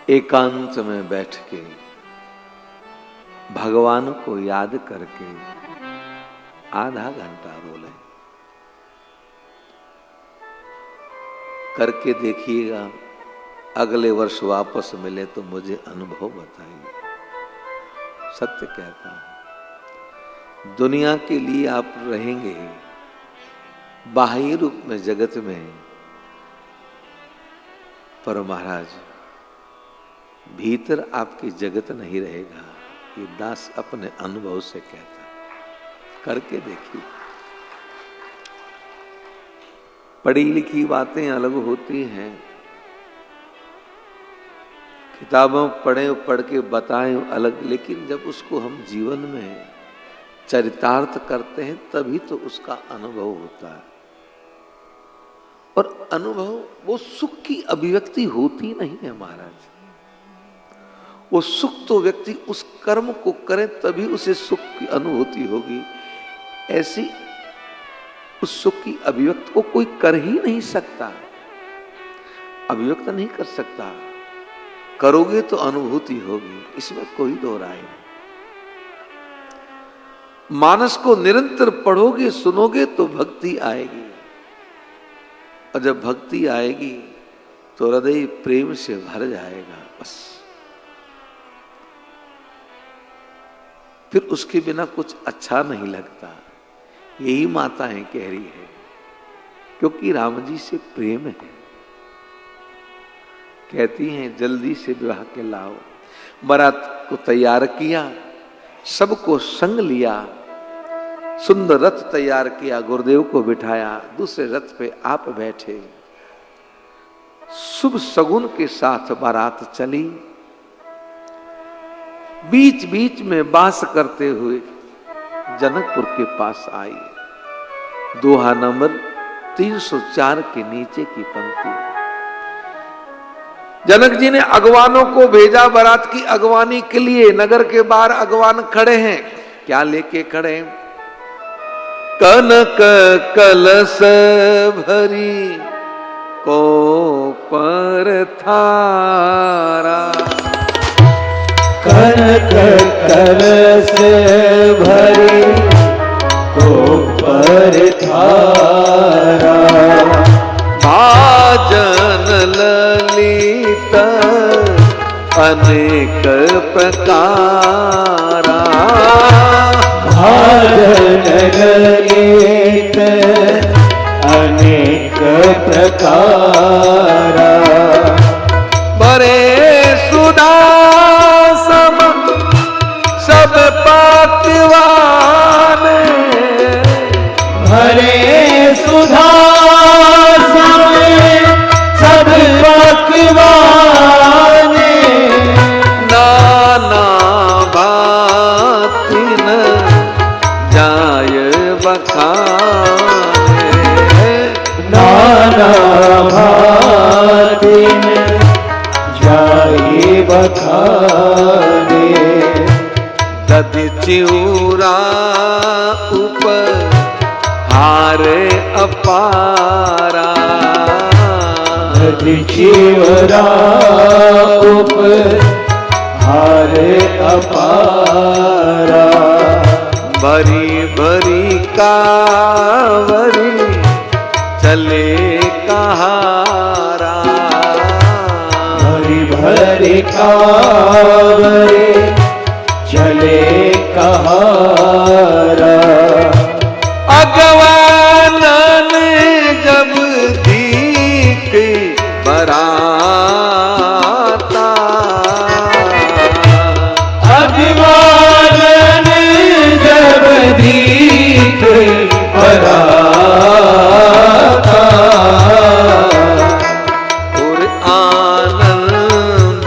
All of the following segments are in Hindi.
एकांत में बैठ के भगवान को याद करके आधा घंटा रो लें। करके देखिएगा, अगले वर्ष वापस मिले तो मुझे अनुभव बताइए। सत्य कहता हूं, दुनिया के लिए आप रहेंगे बाह्य रूप में जगत में, पर महाराज भीतर आपकी जगत नहीं रहेगा। ये दास अपने अनुभव से कहता है। करके देखिए। पढ़ी लिखी बातें अलग होती हैं, किताबों पढ़े पढ़ के बताएं अलग, लेकिन जब उसको हम जीवन में चरितार्थ करते हैं तभी तो उसका अनुभव होता है। और अनुभव वो सुख की अभिव्यक्ति होती नहीं है महाराज। वो सुख तो व्यक्ति उस कर्म को करे तभी उसे सुख की अनुभूति होगी। ऐसी उस सुख की अभिव्यक्ति को कोई कर ही नहीं सकता, अभिव्यक्त नहीं कर सकता। करोगे तो अनुभूति होगी, इसमें कोई दो राय नहीं। मानस को निरंतर पढ़ोगे सुनोगे तो भक्ति आएगी, और जब भक्ति आएगी तो हृदय प्रेम से भर जाएगा। बस फिर उसके बिना कुछ अच्छा नहीं लगता। यही माताएं कह रही है, क्योंकि राम जी से प्रेम है। कहती हैं जल्दी से विवाह के लाओ। बारात को तैयार किया, सबको संग लिया, सुंदर रथ तैयार किया, गुरुदेव को बिठाया, दूसरे रथ पे आप बैठे। शुभ सगुन के साथ बारात चली। बीच बीच में बास करते हुए जनकपुर के पास आई। दोहा नंबर 304 के नीचे की पंक्ति। जनक जी ने अगवानों को भेजा बारात की अगवानी के लिए। नगर के बाहर अगवान खड़े हैं। क्या लेके खड़े हैं? कनक कलश भरी को पर थारा, कनक कलश भरी को पर थारा, भाजन ललित अनेक प्रकारा, भाजन ललित अनेक प्रकारा, बरे सुधा सब पाकवान, भरे सुधा सब पकवान, नाना भातिन जाय बखाने, नाना भातिन जाय बखाने, दधि चिऊरा ऊपर हारे अपारा, दधि चिऊरा ऊपर हारे अपारा, भरी भरी कावरी चले कहारा, भरी भरी कावरी चले कहारा, अगवानन जब दीक बराता, अगवानन जब दीक बराता, और आनंद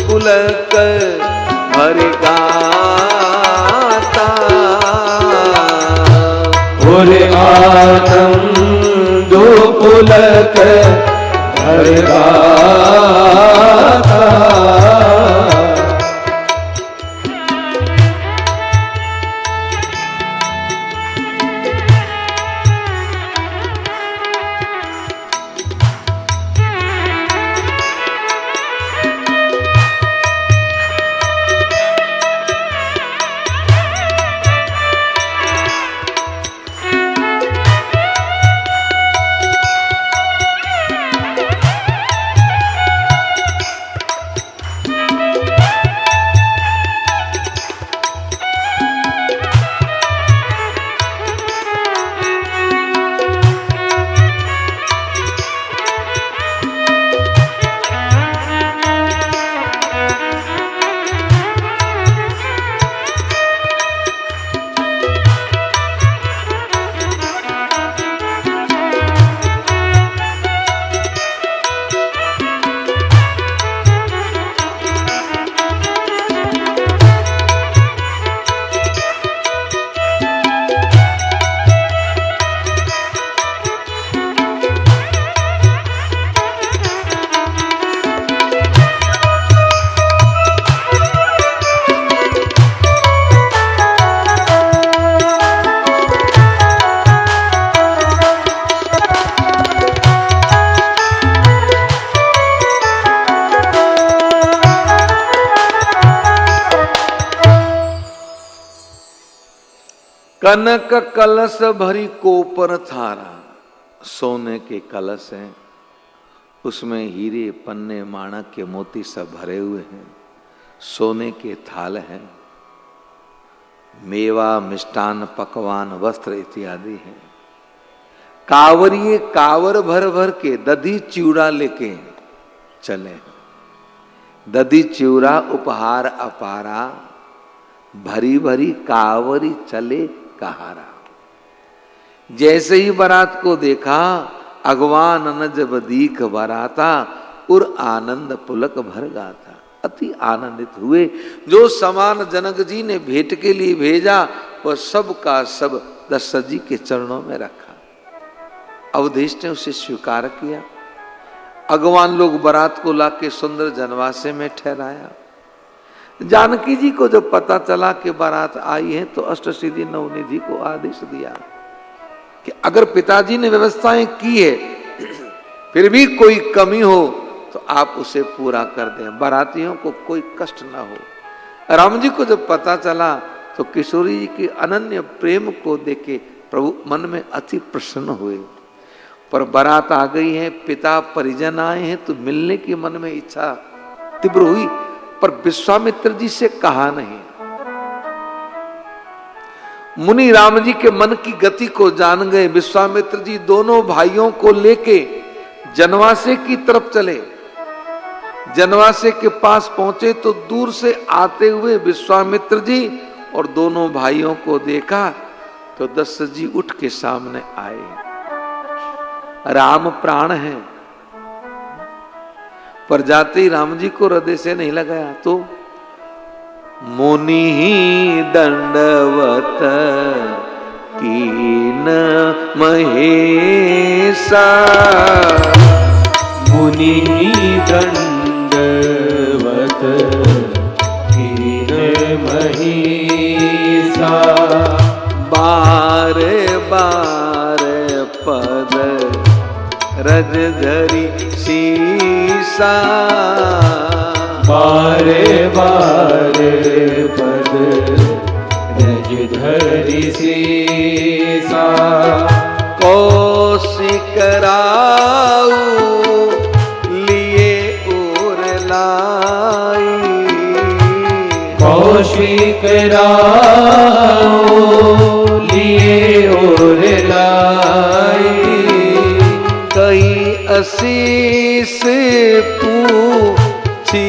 पुलक भर गाता, और आनंद पुलक भर गाता, कनक कलश भरी कोपर थारा, सोने के कलश हैं, उसमें हीरे पन्ने माणक के मोती सब भरे हुए हैं, सोने के थाल हैं, मेवा मिष्टान पकवान वस्त्र इत्यादि हैं। कावरिये कावर भर भर के दधी चिवड़ा लेके चले, दधी चिवड़ा उपहार अपारा, भरी भरी कावरी चले कहारा। जैसे ही बारात को देखा, अगवान न जब दीख बराता, उर आनंद पुलक भर गाता। अति आनंदित हुए। जो सामान जनक जी ने भेंट के लिए भेजा, वह सब का सब दशरथ जी के चरणों में रखा। अवधेश ने उसे स्वीकार किया। अगवान लोग बारात को लाके सुंदर जनवासे में ठहराया। जानकी जी को जब पता चला कि बारात आई है, तो अष्टसिद्धि नवनिधि को आदेश दिया कि अगर पिताजी ने व्यवस्थाएं की है, फिर भी कोई कमी हो तो आप उसे पूरा कर दें, बारातियों को कोई कष्ट ना हो। राम जी को जब पता चला तो किशोरी जी के अनन्य प्रेम को देखे प्रभु मन में अति प्रसन्न हुए। पर बारात आ गई है, पिता परिजन आए हैं, तो मिलने की मन में इच्छा तीव्र हुई, पर विश्वामित्र जी से कहा नहीं। मुनि राम जी के मन की गति को जान गए। विश्वामित्र जी दोनों भाइयों को लेके जनवासे की तरफ चले। जनवासे के पास पहुंचे तो दूर से आते हुए विश्वामित्र जी और दोनों भाइयों को देखा, तो दशरथ जी उठ के सामने आए। राम प्राण है, पर जाते ही राम जी को हृदय से नहीं लगाया, तो मुनि दंडवत कीन महेशा, मुनि दंडवत कीन महेशा, बार बार पद रज धरी शीसा, बारे बारे पद रज धरि सीसा, कौशिक राऊ लिए और लाई, कौशिक राऊ लिए और लाई, कई असीस पूछी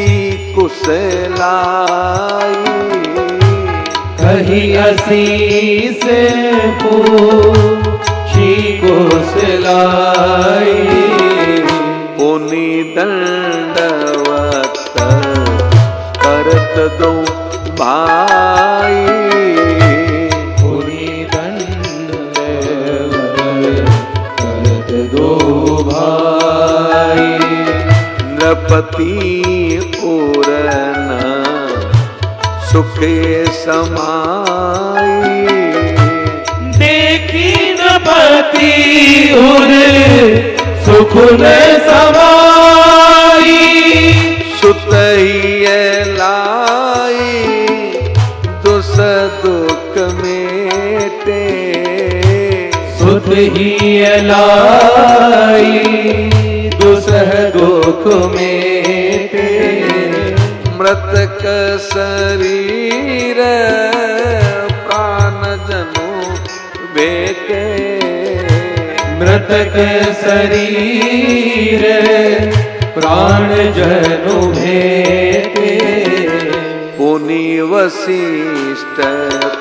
कुशलाई, कहीं असीस पूछी कुशलाई, पुनि दंडवत करत दो भाई, पुनि दंडवत करत दो भाई, नृपति उरन सुखे समाई, देखी नृपति उर सुख में समाई, सुत ही लाई दुस दुख मेटे, सुत ही लाई दुसह दुख मेटे, मृतक शरीर प्राण जनु बेटे, मृतक शरीर प्राण जनु भेटे, पुनि वशिष्ठ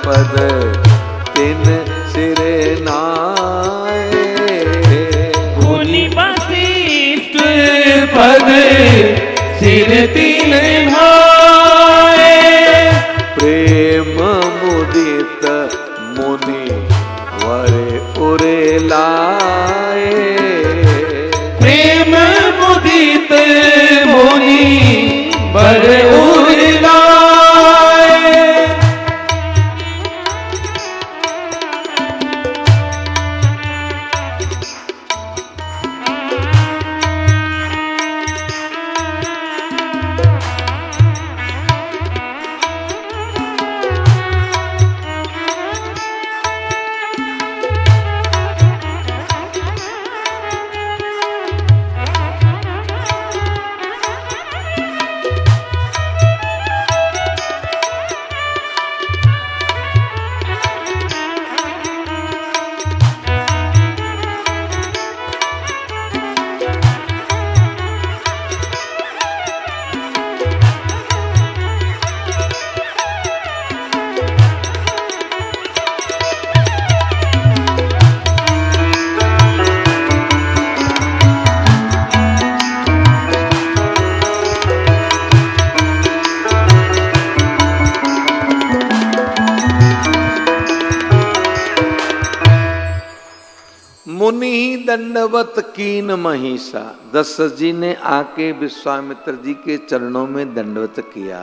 पद तिन सिर नाए, पुनि वशिष्ठ पद सिर तीन भाए, प्रेम मुदित मुनि वरे उरे लाए, प्रेम मुदित मुनि वर उर लाए, मुनि दंडवत कीन महिषा। दशरथ जी ने आके विश्वामित्र जी के चरणों में दंडवत किया।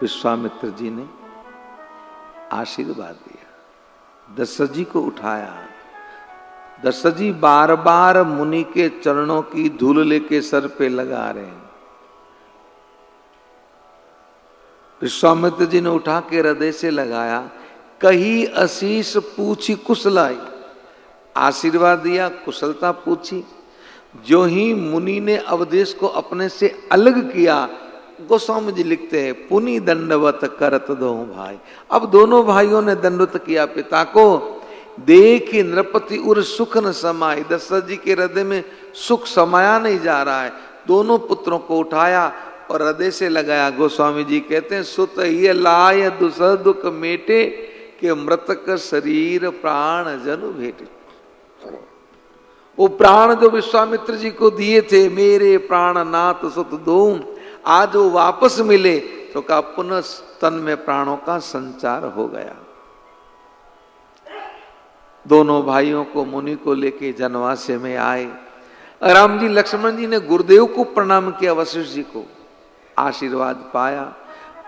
विश्वामित्र जी ने आशीर्वाद दिया, दशरथ जी को उठाया। दशरथ जी बार बार मुनि के चरणों की धूल लेके सर पे लगा रहे हैं। विश्वामित्र जी ने उठा के हृदय से लगाया। कही आशीष पूछी कुशलाई, आशीर्वाद दिया, कुशलता पूछी। जो ही मुनि ने अवधेश को अपने से अलग किया, गोस्वामी जी लिखते हैं पुनि दंडवत करत दो भाई। अब दोनों भाइयों ने दंडवत किया पिता को। देखी नृपति उर सुख न समाई। दशरथ जी के हृदय में सुख समाया नहीं जा रहा है। दोनों पुत्रों को उठाया और हृदय से लगाया। गोस्वामी जी कहते हैं सुत ये लाय दुसह दुख मेटे के मृतक शरीर प्राण जनु भेटे। वो प्राण जो विश्वामित्र जी को दिए थे, मेरे प्राण नाथ सुत दो, आज वो वापस मिले तो का पुनः तन में प्राणों का संचार हो गया। दोनों भाइयों को मुनि को लेके जनवासे में आए। राम जी लक्ष्मण जी ने गुरुदेव को प्रणाम किया, वशिष्ठ जी को आशीर्वाद पाया।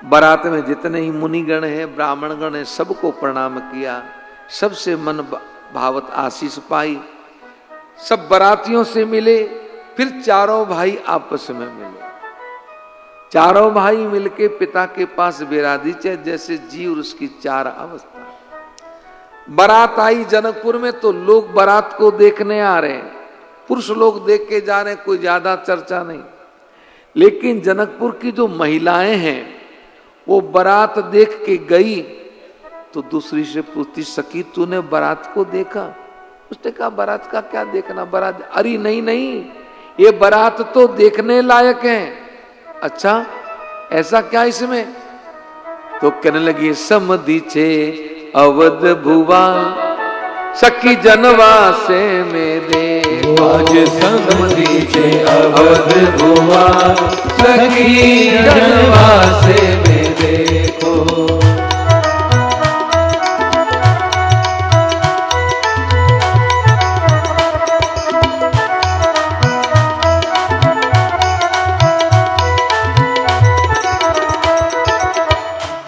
बारात में जितने ही मुनिगण हैं, ब्राह्मण गण हैं, सबको प्रणाम किया। सबसे मन भावत आशीष पाई। सब बारातियों से मिले। फिर चारों भाई आपस में मिले। चारों भाई मिलके पिता के पास विराजित, जैसे जीव और उसकी चार अवस्था। बारात आई जनकपुर में तो लोग बारात को देखने आ रहे हैं। पुरुष लोग देख के जा रहे हैं, कोई ज्यादा चर्चा नहीं। लेकिन जनकपुर की जो महिलाएं हैं वो बारात देख के गई तो दूसरी से पूछती, सखी तूने बारात को देखा? उसने कहा बारात का क्या देखना, बारात। अरे नहीं नहीं, ये बारात तो देखने लायक है। अच्छा ऐसा क्या इसमें? तो कहने लगी समधि छे अवध भुवा सखी जनवासे में दे। आज समधि छे अवध भुवा सखी जनवासे में देखो।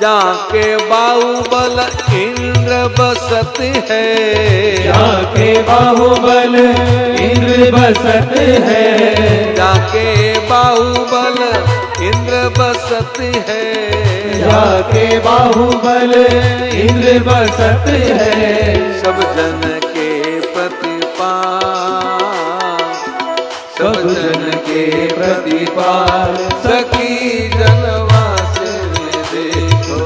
जाके बाहुबल इंद्र बसत है। जाके बाहुबल इंद्र बसत है। जाके बाहुबल इंद्र बसत है। जाके बाहुबल इंद्र बसत है। सब जन के प्रतिपाल, सब जन के प्रतिपाल सखी जनवासे में देखो।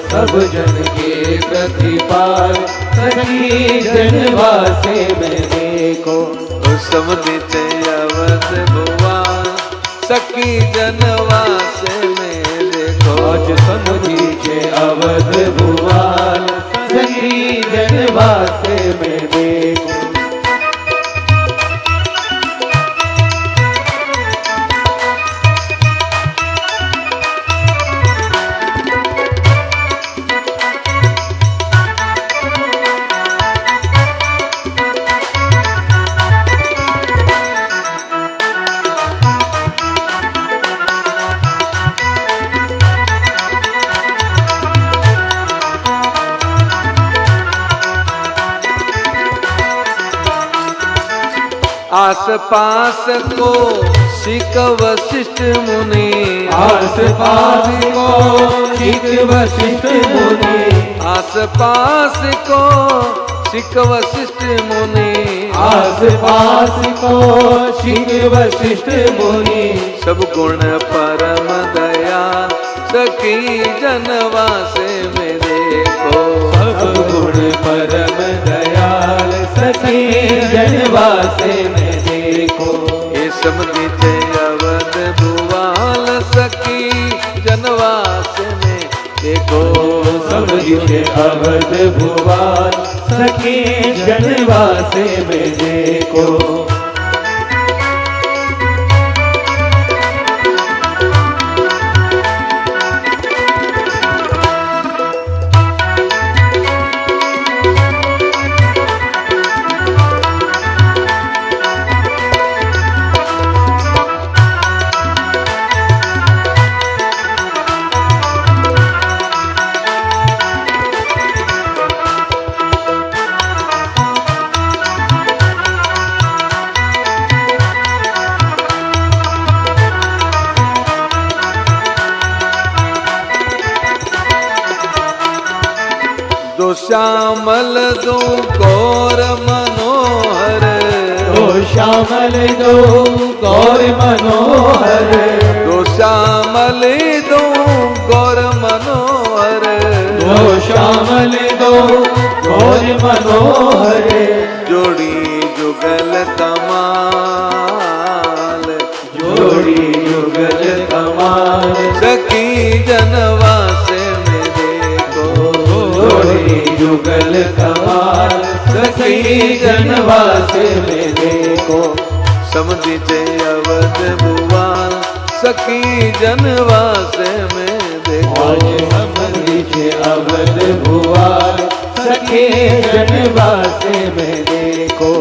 सब जन के प्रतिपाल सखी जनवासे में देखो। समधि छे अवध भुवा सखी जनवासे में देखो। आज समधि छे अवध भुवा सखी जनवासे में देखो। आस पास को शिक वशिष्ठ मुनि। आस पास को शिक वशिष्ठ मुनि। आस पास को शिक वशिष्ठ मुनि। आस पास को शिक वशिष्ठ मुनि। सब गुण परम दया सखी जनवासे में देखो। सब गुण परम दयाल सखी जनवासे में देखो। ये समधि छे अवध भुवाल सखी जनवासे में देखो। समधि छे अवध भुवाल सखी जनवासे में देखो। श्यामल दो गौर मनोहर, दो श्यामल दो गौर मनोहर, दो श्यामल दो गौर मनोहर, दो श्यामल दो गौर मनोहर, जोड़ी जुगल कमाल, जोड़ी जुगल कमाल, सखी जनवास में देखो, जोड़ी जुगल कमाल, सखी जनवास में देखो। समझिते अवध भुवन, सखी जनवास में देखो। आज समझिते अवध भुवन, सखी जनवास में देखो।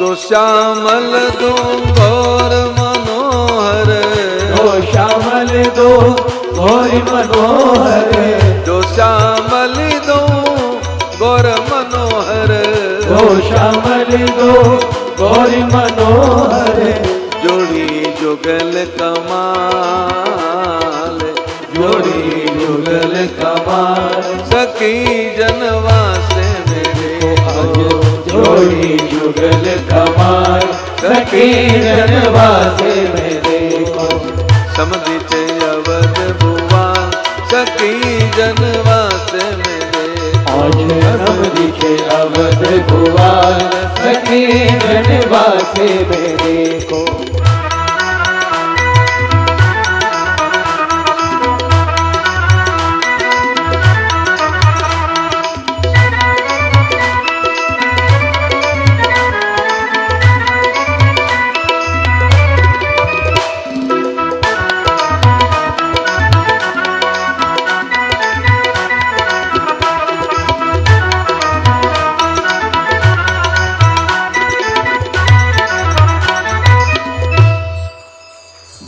दो श्यामल दो गौर मनोहर, दो श्यामल दो गौर मनोहर, दो श्यामल दो गौर मनोहर, दो श्यामल दो गौर मनोहर, जोड़ी जुगल कमाल, जोड़ी जुगल कमाल, सखी जनवास में देखो। जोड़ी जुगल कमाल, सखी जनवास में देखो। समझिते अवध भुवन, सखी जनवास में देखो। आज समझिते अवध भुवन, सखी जनवास में देखो।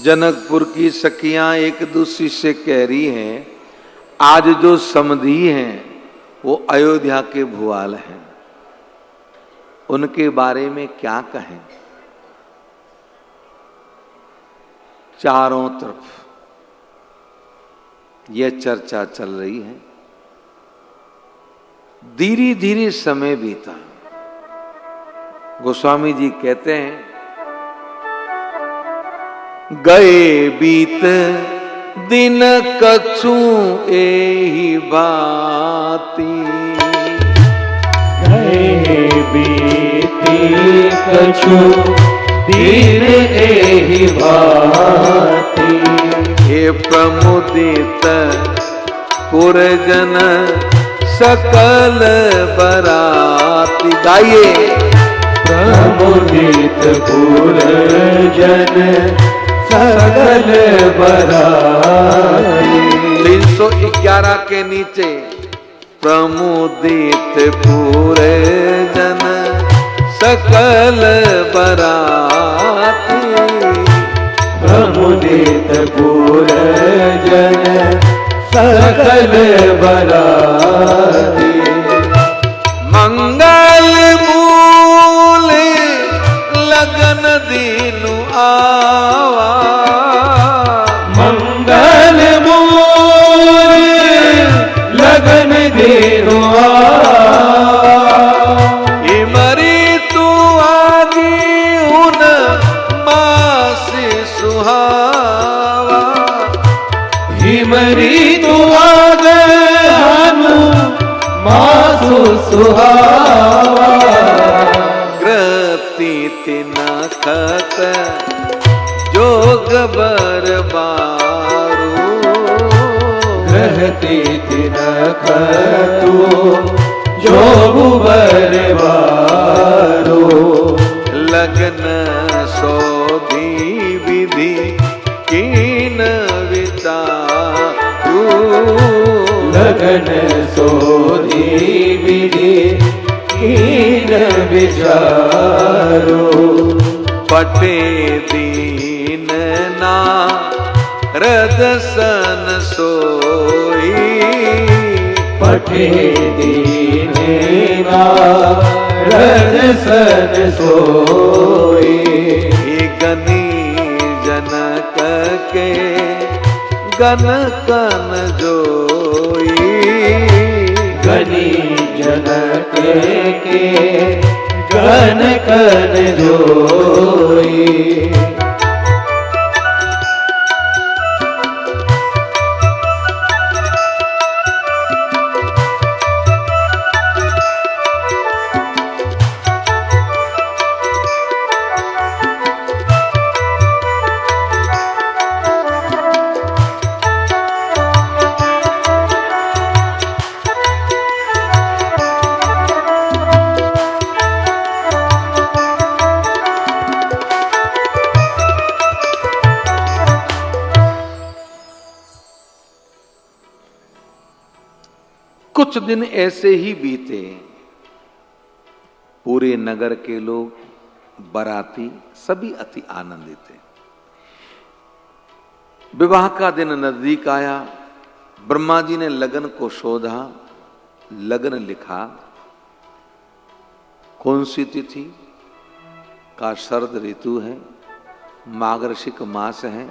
जनकपुर की सखियां एक दूसरी से कह रही हैं, आज जो समधी हैं वो अयोध्या के भुआल हैं, उनके बारे में क्या कहें। चारों तरफ यह चर्चा चल रही है। धीरे धीरे समय बीता। गोस्वामी जी कहते हैं, गए बीत दिन कछु एही बाती, गए बीती कछु दिन एही बाती, हे प्रमुदित पुरजन सकल बराती। गाइए, प्रमुदित पुरजन सकल बराती। 311 के नीचे, प्रमुदित पुरजन सकल बराती, प्रमुदित पुरजन सकल बराती। मंगल मूल लगन दीनु आवा, मंगल मूल लगन दीनु आवा, हिमरी तू आगी उन मासी सुहावा, हिमरी तू आगे हनु मासु सुहावा, ग्रती तिनखत जोग बरबारू, ग्रहती तिनखतु जो भुवर बारो। लगन सोधी विधि कीन विचारू। लगन सोधी विधि कीन विचारो। पटे दीन ना रदसन सोई। पटे दीन रदसन सोई। गनी जनक के गन कन जोई। गनी जनक के गन कन जोई। कुछ दिन ऐसे ही बीते। पूरे नगर के लोग, बाराती सभी अति आनंदित थे। विवाह का दिन नजदीक आया। ब्रह्मा जी ने लगन को शोधा, लगन लिखा। कौन सी तिथि का? शरद ऋतु है, मार्गशीर्ष मास है,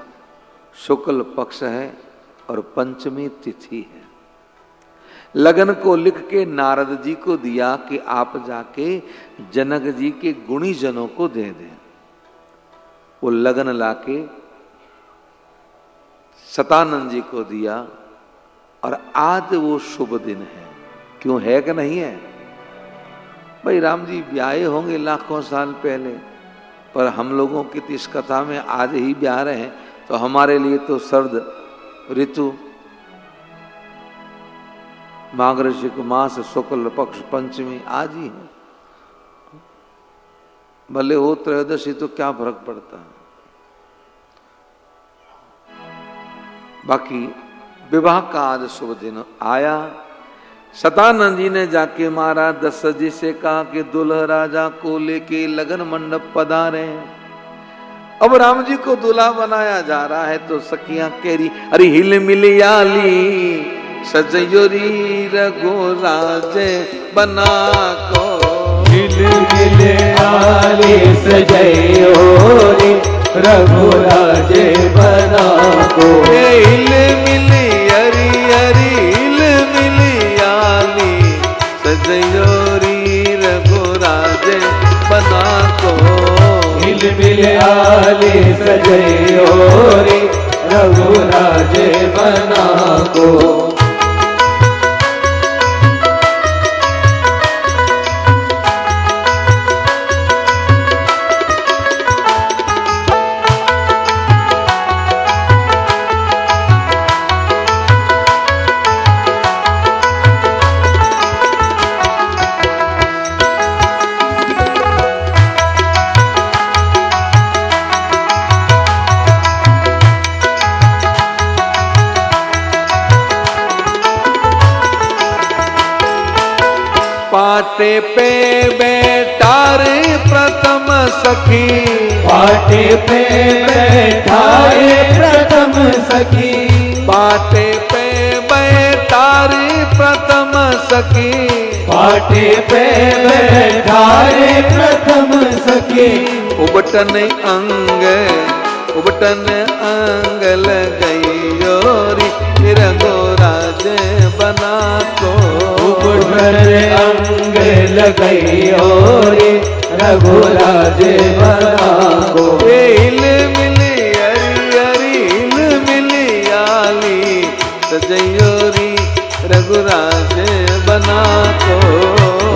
शुक्ल पक्ष है और पंचमी तिथि है। लगन को लिख के नारद जी को दिया कि आप जाके जनक जी के गुणी जनों को दे दें। वो लगन लाके सतानंद जी को दिया और आज वो शुभ दिन है। क्यों है कि नहीं है? भाई राम जी ब्याहे होंगे लाखों साल पहले, पर हम लोगों की इस कथा में आज ही ब्याह रहे हैं, तो हमारे लिए तो शरद ऋतु, मार्गशीर्ष मास, शुक्ल पक्ष, पंचमी आज ही है। भले हो त्रयोदशी तो क्या फर्क पड़ता है। बाकी विवाह का आज शुभ दिन आया। सतानंद जी ने जाके मारा दस जी से कहा कि दुल्हा राजा को लेके लगन मंडप पधारे। अब राम जी को दूल्हा बनाया जा रहा है तो सखियां कह रही, अरे हिल मिलियाली सजयोरी रघुराज बना को। हिल मिलियाली सजयोरी रघुराज बना को। हिल मिली हरी हरी हिल मिलियाली सजयोरी रघुराज बना को। हिल मिलियाली सजयोरी रघुराज बना को। पाटे पे बैठा रे प्रथम सखी। पाटे पे बैठा रे प्रथम सखी। पाटे पे बैठा रे प्रथम सखी। पाटे पे बैठा रे प्रथम सखी। उबटन अंग लगैयोरी रघुराज बना को। उबटन अंग लगैयोरी रघुराज बना को। हिल मिली हरी हरी हिल मिली आली सजयोरी रघुराज बना को।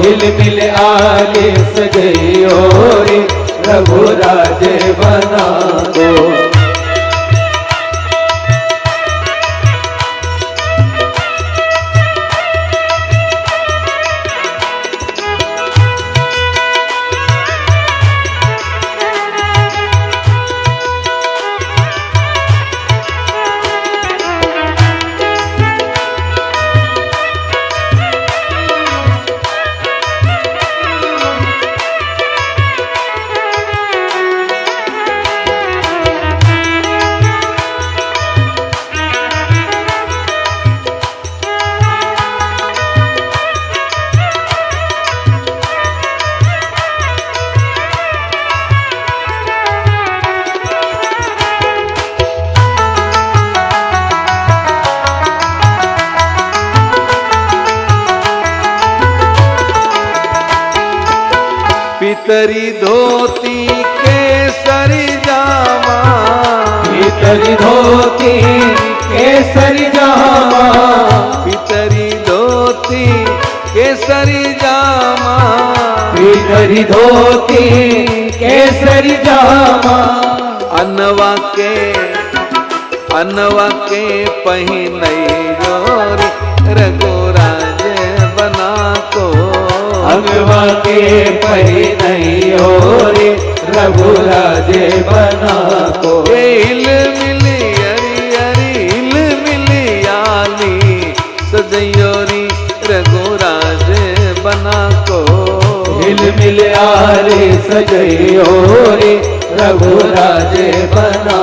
हिल मिल आली सजयोरी रघुराज बना को। भीतरी धोती केसरी जामा, भीतरी धोती केसरी जामा, भीतरी धोती केसरी जामा, भीतरी धोती केसरी जामा, अनवा के पहिनई गोरी रघुराज बना को, अनवा के पहिनई ओरे रघुराज बना को, हिल मिली हरी हरी हिल मिली आली सजयोरी रघुराज बना को, हिल मिल आले सजयो रे रघुराज बना